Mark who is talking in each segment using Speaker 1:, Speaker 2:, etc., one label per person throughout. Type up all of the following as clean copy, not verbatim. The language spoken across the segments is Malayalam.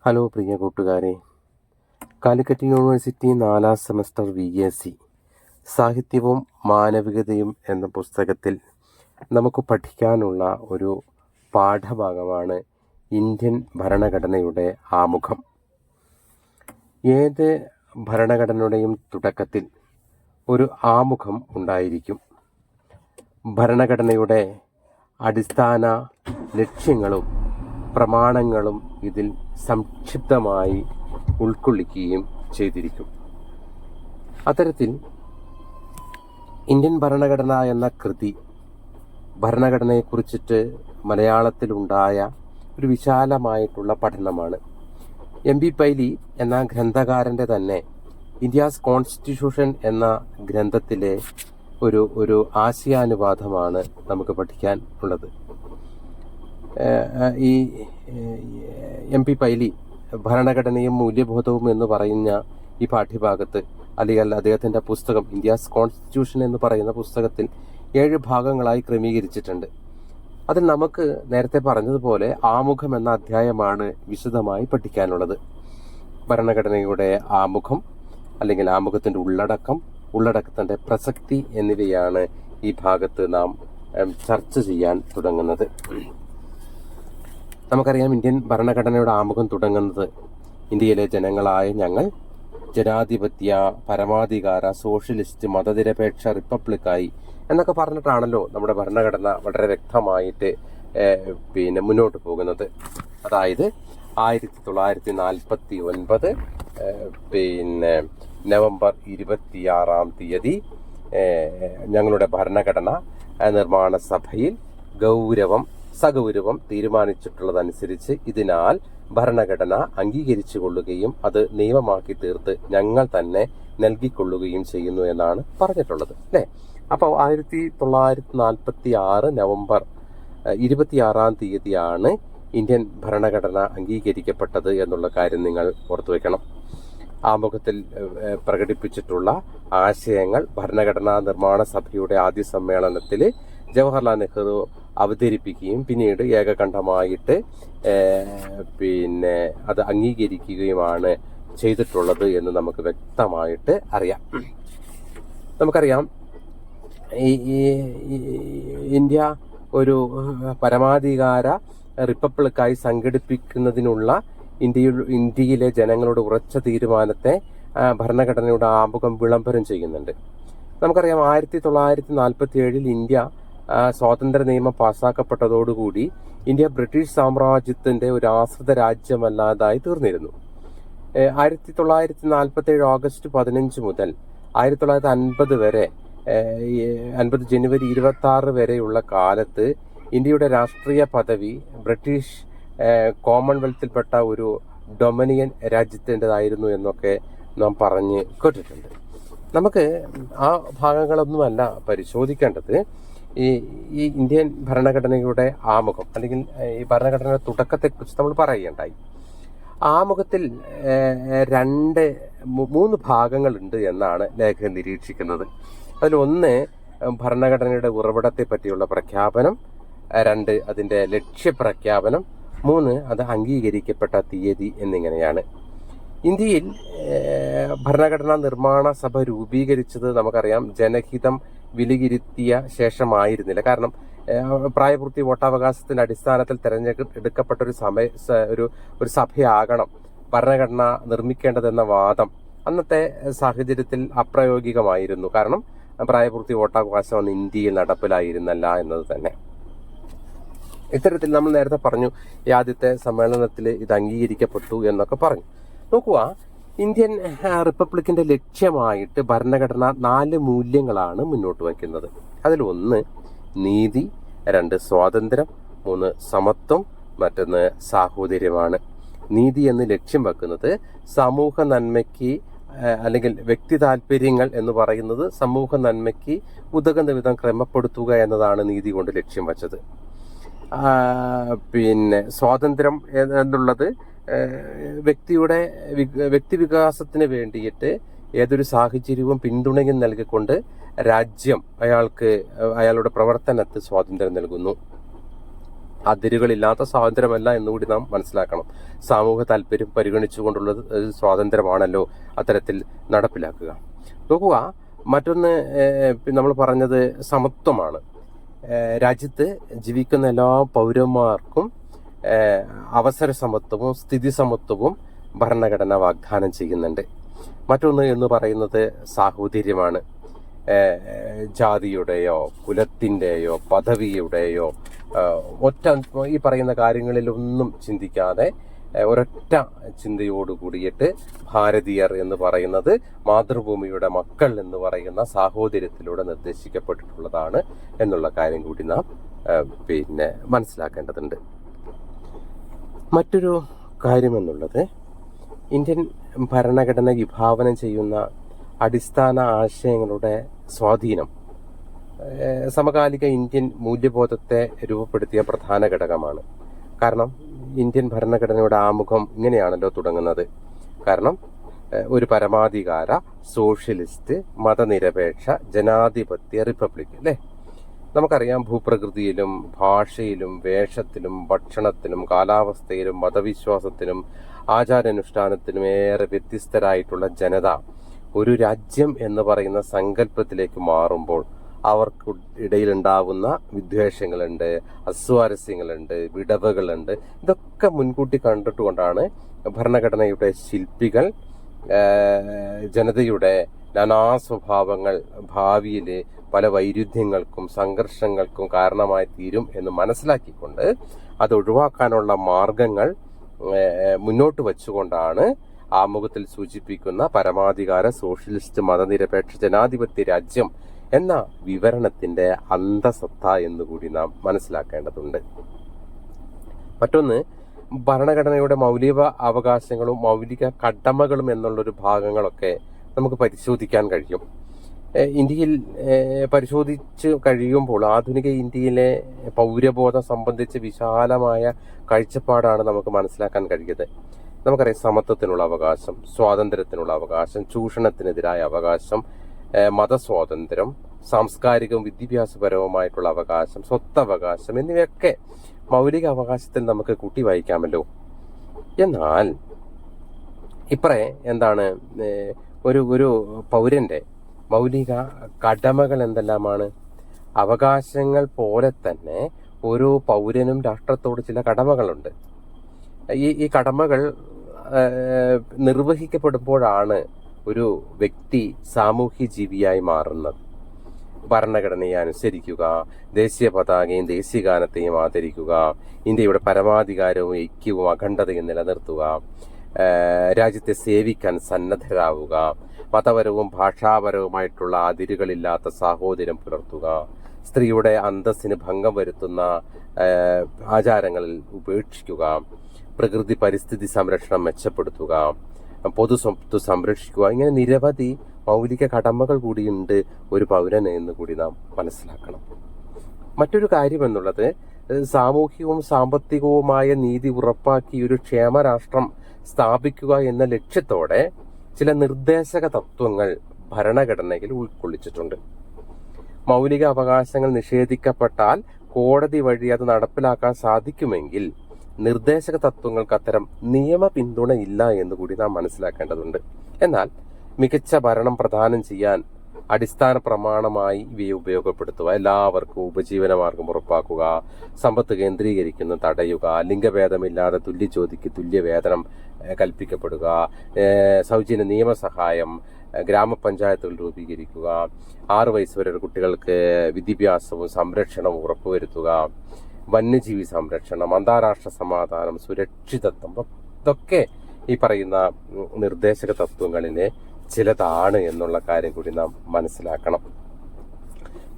Speaker 1: ഹലോ പ്രിയ കൂട്ടുകാരെ, കാലിക്കറ്റ് യൂണിവേഴ്സിറ്റി 4ാം സെമസ്റ്റർ VAC സാഹിത്യവും മാനവികതയും എന്ന പുസ്തകത്തിൽ നമുക്ക് പഠിക്കാനുള്ള ഒരു പാഠഭാഗമാണ് ഇന്ത്യൻ ഭരണഘടനയുടെ ആമുഖം. ഏത് ഭരണഘടനയുടെയും തുടക്കത്തിൽ ഒരു ആമുഖം ഉണ്ടായിരിക്കും. ഭരണഘടനയുടെ അടിസ്ഥാന ലക്ഷ്യങ്ങളും പ്രമാണങ്ങളും ഇതിൽ സംക്ഷിപ്തമായി ഉൾക്കൊള്ളിക്കുകയും ചെയ്തിരിക്കും. അത്തരത്തിൽ ഇന്ത്യൻ ഭരണഘടന എന്ന കൃതി ഭരണഘടനയെക്കുറിച്ചിട്ട് മലയാളത്തിലുണ്ടായ ഒരു വിശാലമായിട്ടുള്ള പഠനമാണ്. MB പൈലി എന്ന ഗ്രന്ഥകാരൻ്റെ തന്നെ ഇന്ത്യാസ് കോൺസ്റ്റിറ്റ്യൂഷൻ എന്ന ഗ്രന്ഥത്തിലെ ഒരു ആശയാനുവാദമാണ് നമുക്ക് പഠിക്കാൻ ഉള്ളത്. ഈ MB പൈലി ഭരണഘടനയും മൂല്യബോധവും എന്ന് പറയുന്ന ഈ പാഠ്യഭാഗത്ത് അല്ലെങ്കിൽ അദ്ദേഹത്തിൻ്റെ പുസ്തകം ഇന്ത്യാസ് കോൺസ്റ്റിറ്റ്യൂഷൻ എന്ന് പറയുന്ന പുസ്തകത്തിൽ 7 ഭാഗങ്ങളായി ക്രമീകരിച്ചിട്ടുണ്ട്. അതിൽ നമുക്ക് നേരത്തെ പറഞ്ഞതുപോലെ ആമുഖം എന്ന അധ്യായമാണ് വിശദമായി പഠിക്കാനുള്ളത്. ഭരണഘടനയുടെ ആമുഖം അല്ലെങ്കിൽ ആമുഖത്തിൻ്റെ ഉള്ളടക്കത്തിൻ്റെ പ്രസക്തി എന്നിവയാണ് ഈ ഭാഗത്ത് നാം ചർച്ച ചെയ്യാൻ തുടങ്ങുന്നത്. നമുക്കറിയാം, ഇന്ത്യൻ ഭരണഘടനയുടെ ആമുഖം തുടങ്ങുന്നത് ഇന്ത്യയിലെ ജനങ്ങളായ ഞങ്ങൾ ജനാധിപത്യ, പരമാധികാര, സോഷ്യലിസ്റ്റ്, മതനിരപേക്ഷ റിപ്പബ്ലിക്കായി എന്നൊക്കെ പറഞ്ഞിട്ടാണല്ലോ നമ്മുടെ ഭരണഘടന വളരെ വ്യക്തമായിട്ട് മുന്നോട്ട് പോകുന്നത്. അതായത് 1949 നവംബർ 26-ാം തീയതി ഞങ്ങളുടെ ഭരണഘടന നിർമ്മാണ സഭയിൽ സഗൗരവം തീരുമാനിച്ചിട്ടുള്ളതനുസരിച്ച് ഇതിനാൽ ഭരണഘടന അംഗീകരിച്ചു കൊള്ളുകയും അത് നിയമമാക്കി തീർത്ത് ഞങ്ങൾ തന്നെ നൽകിക്കൊള്ളുകയും ചെയ്യുന്നു എന്നാണ് പറഞ്ഞിട്ടുള്ളത്, അല്ലേ? അപ്പോൾ 1946 നവംബർ 26-ാം തീയതിയാണ് ഇന്ത്യൻ ഭരണഘടന അംഗീകരിക്കപ്പെട്ടത് എന്നുള്ള കാര്യം നിങ്ങൾ ഓർത്തു വയ്ക്കണം. ആമുഖത്തിൽ പ്രകടിപ്പിച്ചിട്ടുള്ള ആശയങ്ങൾ ഭരണഘടനാ നിർമ്മാണ സഭയുടെ ആദ്യ സമ്മേളനത്തിൽ ജവഹർലാൽ നെഹ്റു അവതരിപ്പിക്കുകയും പിന്നീട് ഏകകണ്ഠമായിട്ട് അത് അംഗീകരിക്കുകയുമാണ് ചെയ്തിട്ടുള്ളത് എന്ന് നമുക്ക് വ്യക്തമായിട്ട് അറിയാം. നമുക്കറിയാം, ഈ ഇന്ത്യ ഒരു പരമാധികാര റിപ്പബ്ലിക്കായി സംഘടിപ്പിക്കുന്നതിനുള്ള ഇന്ത്യയിലെ ജനങ്ങളുടെ ഉറച്ച തീരുമാനത്തെ ഭരണഘടനയുടെ ആമുഖം വിളംബരം ചെയ്യുന്നുണ്ട്. നമുക്കറിയാം, 1947 ഇന്ത്യ സ്വാതന്ത്ര്യ നിയമം പാസ്സാക്കപ്പെട്ടതോടുകൂടി ഇന്ത്യ ബ്രിട്ടീഷ് സാമ്രാജ്യത്തിന്റെ ഒരു ആശ്രിത രാജ്യമല്ലാതായി തീർന്നിരുന്നു. 1947 ഓഗസ്റ്റ് 15 മുതൽ 1950 വരെ 50 ജനുവരി 26 വരെയുള്ള കാലത്ത് ഇന്ത്യയുടെ രാഷ്ട്രീയ പദവി ബ്രിട്ടീഷ് കോമൺവെൽത്തിൽപ്പെട്ട ഒരു ഡൊമിനിയൻ രാജ്യത്തിൻ്റെതായിരുന്നു എന്നൊക്കെ നാം പറഞ്ഞ് കേട്ടിട്ടുണ്ട്. നമുക്ക് ആ ഭാഗങ്ങളൊന്നുമല്ല പരിശോധിക്കേണ്ടത്. ഈ ഇന്ത്യൻ ഭരണഘടനയുടെ ആമുഖം അല്ലെങ്കിൽ ഈ ഭരണഘടനയുടെ തുടക്കത്തെക്കുറിച്ച് നമ്മൾ പറയുകയുണ്ടായി. ആമുഖത്തിൽ 3 ഭാഗങ്ങളുണ്ട് എന്നാണ് ലേഖകൻ നിരീക്ഷിക്കുന്നത്. അതിലൊന്ന് ഭരണഘടനയുടെ ഉറവിടത്തെ പറ്റിയുള്ള പ്രഖ്യാപനം, 2 അതിൻ്റെ ലക്ഷ്യപ്രഖ്യാപനം, 3 അത് അംഗീകരിക്കപ്പെട്ട തീയതി എന്നിങ്ങനെയാണ്. ഇന്ത്യയിൽ ഭരണഘടനാ നിർമ്മാണ സഭ രൂപീകരിച്ചത് നമുക്കറിയാം ജനഹിതം വിലയിരുത്തിയ ശേഷമായിരുന്നില്ല. കാരണം പ്രായപൂർത്തി വോട്ടവകാശത്തിന്റെ അടിസ്ഥാനത്തിൽ തെരഞ്ഞെടുക്കപ്പെട്ട ഒരു സഭയാകണം ഭരണഘടന നിർമ്മിക്കേണ്ടതെന്ന വാദം അന്നത്തെ സാഹചര്യത്തിൽ അപ്രായോഗികമായിരുന്നു. കാരണം പ്രായപൂർത്തി വോട്ടവകാശം അന്ന് ഇന്ത്യയിൽ നടപ്പിലായിരുന്നല്ല എന്നത് തന്നെ. ഇത്തരത്തിൽ നമ്മൾ നേരത്തെ പറഞ്ഞു, ഈ ആദ്യത്തെ സമ്മേളനത്തിൽ ഇത് അംഗീകരിക്കപ്പെട്ടു എന്നൊക്കെ പറഞ്ഞു. നോക്കുക, ഇന്ത്യൻ റിപ്പബ്ലിക്കിന്റെ ലക്ഷ്യമായിട്ട് ഭരണഘടന 4 മൂല്യങ്ങളാണ് മുന്നോട്ട് വയ്ക്കുന്നത്. അതിലൊന്ന് നീതി, 2 സ്വാതന്ത്ര്യം, 3 സമത്വം, മറ്റൊന്ന് സാഹോദര്യമാണ്. നീതി എന്ന് ലക്ഷ്യം വെക്കുന്നത് സമൂഹ നന്മയ്ക്ക് അല്ലെങ്കിൽ വ്യക്തി താല്പര്യങ്ങൾ എന്ന് പറയുന്നത് സമൂഹ നന്മയ്ക്ക് ഉതകുന്ന വിധം ക്രമപ്പെടുത്തുക എന്നതാണ് നീതി കൊണ്ട് ലക്ഷ്യം വച്ചത്. സ്വാതന്ത്ര്യം എന്നുള്ളത് വ്യക്തിവികാസത്തിന് വേണ്ടിയിട്ട് ഏതൊരു സാഹചര്യവും പിന്തുണയും നൽകിക്കൊണ്ട് രാജ്യം അയാളുടെ പ്രവർത്തനത്തിന് സ്വാതന്ത്ര്യം നൽകുന്നു. അതിരുകളില്ലാത്ത സ്വാതന്ത്ര്യമല്ല എന്നുകൂടി നാം മനസ്സിലാക്കണം. സാമൂഹ്യ താല്പര്യം പരിഗണിച്ചുകൊണ്ടുള്ളത് സ്വാതന്ത്ര്യമാണല്ലോ അത്തരത്തിൽ നടപ്പിലാക്കുക. നോക്കുക, മറ്റൊന്ന് നമ്മൾ പറഞ്ഞത് സമത്വമാണ്. രാജ്യത്ത് ജീവിക്കുന്ന എല്ലാ പൗരന്മാർക്കും അവസര സമത്വവും സ്ഥിതി സമത്വവും ഭരണഘടന വാഗ്ദാനം ചെയ്യുന്നുണ്ട്. മറ്റൊന്ന് എന്ന് പറയുന്നത് സാഹോദര്യമാണ്. ജാതിയുടെയോ കുലത്തിൻ്റെയോ പദവിയുടെയോ ഈ പറയുന്ന കാര്യങ്ങളിലൊന്നും ചിന്തിക്കാതെ ഒരൊറ്റ ചിന്തയോട് കൂടിയിട്ട് ഭാരതീയർ എന്ന് പറയുന്നത് മാതൃഭൂമിയുടെ മക്കൾ എന്ന് പറയുന്ന സാഹോദര്യത്തിലൂടെ നിർദ്ദേശിക്കപ്പെട്ടിട്ടുള്ളതാണ് എന്നുള്ള കാര്യം കൂടി നാം മനസ്സിലാക്കേണ്ടതുണ്ട്. മറ്റൊരു കാര്യമെന്നുള്ളത് ഇന്ത്യൻ ഭരണഘടന വിഭാവനം ചെയ്യുന്ന അടിസ്ഥാന ആശയങ്ങളുടെ സ്വാധീനം സമകാലിക ഇന്ത്യൻ മൂല്യബോധത്തെ രൂപപ്പെടുത്തിയ പ്രധാന ഘടകമാണ്. കാരണം ഇന്ത്യൻ ഭരണഘടനയുടെ ആമുഖം ഇങ്ങനെയാണല്ലോ തുടങ്ങുന്നത്. കാരണം ഒരു പരമാധികാര സോഷ്യലിസ്റ്റ് മതനിരപേക്ഷ ജനാധിപത്യ റിപ്പബ്ലിക് അല്ലേ. നമുക്കറിയാം, ഭൂപ്രകൃതിയിലും ഭാഷയിലും വേഷത്തിലും ഭക്ഷണത്തിലും കാലാവസ്ഥയിലും മതവിശ്വാസത്തിലും ആചാരാനുഷ്ഠാനത്തിലും ഏറെ വ്യത്യസ്തരായിട്ടുള്ള ജനത ഒരു രാജ്യം എന്ന് പറയുന്ന സങ്കല്പത്തിലേക്ക് മാറുമ്പോൾ അവർക്ക് ഇടയിലുണ്ടാവുന്ന വിദ്വേഷങ്ങളുണ്ട്, അസ്വാരസ്യങ്ങളുണ്ട്, വിടവുകളുണ്ട്. ഇതൊക്കെ മുൻകൂട്ടി കണ്ടിട്ടുകൊണ്ടാണ് ഭരണഘടനയുടെ ശില്പികൾ ജനതയുടെ നാനാ സ്വഭാവങ്ങൾ ഭാവിയിൽ പല വൈരുദ്ധ്യങ്ങൾക്കും സംഘർഷങ്ങൾക്കും കാരണമായി തീരും എന്ന് മനസ്സിലാക്കിക്കൊണ്ട് അത് ഒഴിവാക്കാനുള്ള മാർഗങ്ങൾ മുന്നോട്ട് വച്ചുകൊണ്ടാണ് ആമുഖത്തിൽ സൂചിപ്പിക്കുന്ന പരമാധികാര സോഷ്യലിസ്റ്റ് മതനിരപേക്ഷ ജനാധിപത്യ രാജ്യം എന്ന വിവരണത്തിന്റെ അന്തസത്ത എന്നുകൂടി നാം മനസ്സിലാക്കേണ്ടതുണ്ട്. മറ്റൊന്ന്, ഭരണഘടനയുടെ മൗലിക അവകാശങ്ങളും മൗലിക കടമകളും എന്നുള്ളൊരു ഭാഗങ്ങളൊക്കെ നമുക്ക് പരിശോധിക്കാൻ കഴിയും. ഇന്ത്യയിൽ പരിശോധിച്ച് കഴിയുമ്പോൾ ആധുനിക ഇന്ത്യയിലെ പൗരബോധം സംബന്ധിച്ച് വിശാലമായ കാഴ്ചപ്പാടാണ് നമുക്ക് മനസ്സിലാക്കാൻ കഴിയുന്നത്. നമുക്കറിയാം, സമത്വത്തിനുള്ള അവകാശം, സ്വാതന്ത്ര്യത്തിനുള്ള അവകാശം, ചൂഷണത്തിനെതിരായ അവകാശം, മതസ്വാതന്ത്ര്യം, സാംസ്കാരികവും വിദ്യാഭ്യാസപരവുമായിട്ടുള്ള അവകാശം, സ്വത്തവകാശം എന്നിവയൊക്കെ മൗലിക അവകാശത്തിൽ നമുക്ക് കൂട്ടി വായിക്കാമല്ലോ. എന്നാൽ ഇപ്പറേ എന്താണ് ഒരു പൗരന്റെ മൗലിക കടമകൾ എന്തെല്ലാമാണ്? അവകാശങ്ങൾ പോലെ തന്നെ ഓരോ പൗരനും രാഷ്ട്രത്തോട് ചില കടമകളുണ്ട്. ഈ കടമകൾ നിർവഹിക്കപ്പെടുമ്പോഴാണ് ഒരു വ്യക്തി സാമൂഹ്യ ജീവിയായി മാറുന്നത്. ഭരണഘടനയെ അനുസരിക്കുക, ദേശീയ പതാകയും ദേശീയ ഗാനത്തെയും ആദരിക്കുക, ഇന്ത്യയുടെ പരമാധികാരവും ഐക്യവും അഖണ്ഡതയും നിലനിർത്തുക, രാജ്യത്തെ സേവിക്കാൻ സന്നദ്ധരാവുക, മതപരവും ഭാഷാപരവുമായിട്ടുള്ള അതിരുകളില്ലാത്ത സാഹോദര്യം പുലർത്തുക, സ്ത്രീയുടെ അന്തസ്സിന് ഭംഗം വരുത്തുന്ന ആചാരങ്ങളിൽ ഉപേക്ഷിക്കുക, പ്രകൃതി പരിസ്ഥിതി സംരക്ഷണം മെച്ചപ്പെടുത്തുക, പൊതുസ്വത്ത് സംരക്ഷിക്കുക. ഇങ്ങനെ നിരവധി മൗലിക കടമകൾ കൂടിയുണ്ട് ഒരു പൗരന് എന്ന് കൂടി നാം മനസ്സിലാക്കണം. മറ്റൊരു കാര്യം എന്നുള്ളത്, സാമൂഹികവും സാമ്പത്തികവുമായ നീതി ഉറപ്പാക്കി ഒരു ക്ഷേമരാഷ്ട്രം സ്ഥാപിക്കുക എന്ന ലക്ഷ്യത്തോടെ ചില നിർദ്ദേശക തത്വങ്ങൾ ഭരണഘടനയിൽ ഉൾക്കൊള്ളിച്ചിട്ടുണ്ട്. മൗലിക അവകാശങ്ങൾ നിഷേധിക്കപ്പെട്ടാൽ കോടതി വഴി അത് നടപ്പിലാക്കാൻ സാധിക്കുമെങ്കിൽ നിർദ്ദേശക തത്വങ്ങൾക്ക് അത്തരം നിയമ പിന്തുണ ഇല്ല എന്ന് കൂടി നാം മനസ്സിലാക്കേണ്ടതുണ്ട്. എന്നാൽ മികച്ച ഭരണം പ്രദാനം ചെയ്യാൻ അടിസ്ഥാന പ്രമാണമായി ഇവയെ ഉപയോഗപ്പെടുത്തുക, എല്ലാവർക്കും ഉപജീവനമാർഗം ഉറപ്പാക്കുക, സമ്പത്ത് കേന്ദ്രീകരിക്കുന്നത് തടയുക, ലിംഗഭേദമില്ലാതെ തുല്യ ജോലിക്ക് തുല്യ വേതനം കൽപ്പിക്കപ്പെടുക, സൗജന്യ നിയമസഹായം, ഗ്രാമപഞ്ചായത്തുകൾ രൂപീകരിക്കുക, 6 വയസ്സ് വരെ കുട്ടികൾക്ക് വിദ്യാഭ്യാസവും സംരക്ഷണവും ഉറപ്പുവരുത്തുക, വന്യജീവി സംരക്ഷണം, അന്താരാഷ്ട്ര സമാധാനം, സുരക്ഷിതത്വം, ഇതൊക്കെ ഈ പറയുന്ന നിർദ്ദേശക തത്വങ്ങളിലെ ചിലതാണ് എന്നുള്ള കാര്യം കൂടി നാം മനസ്സിലാക്കണം.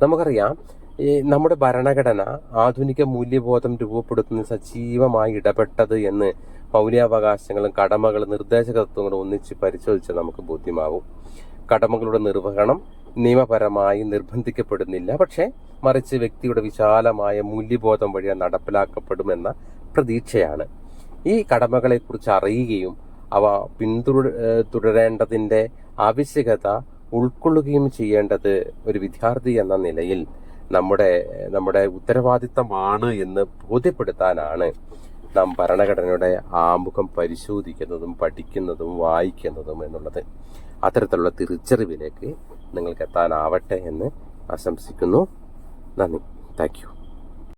Speaker 1: നമുക്കറിയാം, നമ്മുടെ ഭരണഘടന ആധുനിക മൂല്യബോധം രൂപപ്പെടുത്തുന്ന സജീവമായി ഇടപെട്ടത് എന്ന് മൗലികാവകാശങ്ങളും കടമകളും നിർദ്ദേശക തത്വങ്ങളും ഒന്നിച്ച് പരിശോധിച്ചാൽ നമുക്ക് ബോധ്യമാവും. കടമകളുടെ നിർവഹണം നിയമപരമായി നിർബന്ധിക്കപ്പെടുന്നില്ല, പക്ഷെ മറിച്ച് വ്യക്തിയുടെ വിശാലമായ മൂല്യബോധം വഴി നടപ്പിലാക്കപ്പെടുമെന്ന പ്രതീക്ഷയാണ്. ഈ കടമകളെക്കുറിച്ച് അറിയുകയും അവ തുടരേണ്ടതിന്റെ ആവശ്യകത ഉൾക്കൊള്ളുകയും ചെയ്യേണ്ടത് ഒരു വിദ്യാർത്ഥി എന്ന നിലയിൽ നമ്മുടെ ഉത്തരവാദിത്തമാണ് എന്ന് ബോധ്യപ്പെടുത്താനാണ് നാം ഭരണഘടനയുടെ ആമുഖം പരിശോധിക്കുന്നതും പഠിക്കുന്നതും വായിക്കുന്നതും എന്നുള്ളത്. അത്തരത്തിലുള്ള തിരിച്ചറിവിലേക്ക് നിങ്ങൾക്ക് എത്താനാവട്ടെ എന്ന് ആശംസിക്കുന്നു. നന്ദി. Thank you.